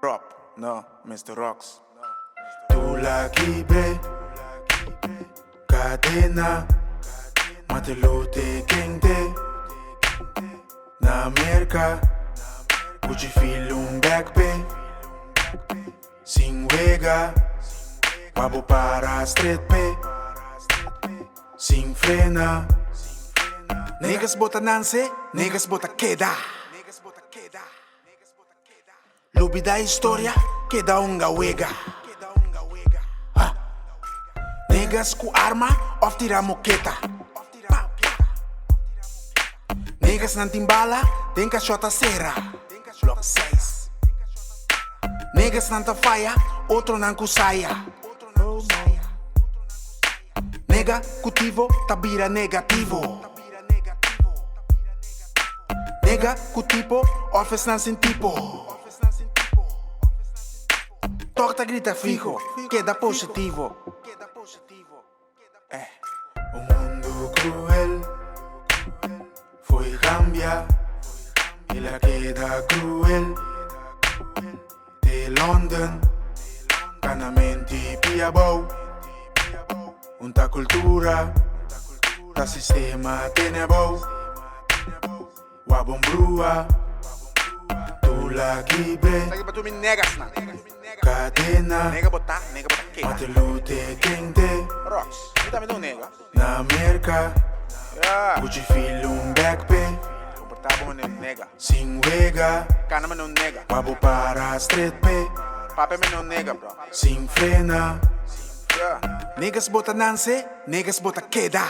Prop, no, Mr. Rocks. Tu lagi bre, cadena, matelute quente, na America, Gucci filo un backpack, sin wega, wabo para street pe, sin frena. Niggas bota nance, niggas bota queda. Lubi da história, queda unga wega. Niggas com arma, of tira moqueta. Niggas não tem bala, tem caixota cera. Block 6. Niggas não tá faia, outro não saia. Nega cultivo, tabira negativo. Nega cultivo, office não sem tipo. Torta grita fijo, queda positivo. O mundo cruel foi cambia e la queda cruel. De London, canamente piabou. Unta cultura, ta sistema tenebou. Wabon brua, tu lagi bre. Lagi pa tu negas na. Cadena, Nega botar queda. matelute quente, Rocks, you também não nega. na America, Yeah. Gucci filo un backpack, Comportava no nega. sin wega, Cana no nega. wabo para street pe, Pape no nega, bro. sin frena. Yeah. Niggas bota nance, niggas bota queda.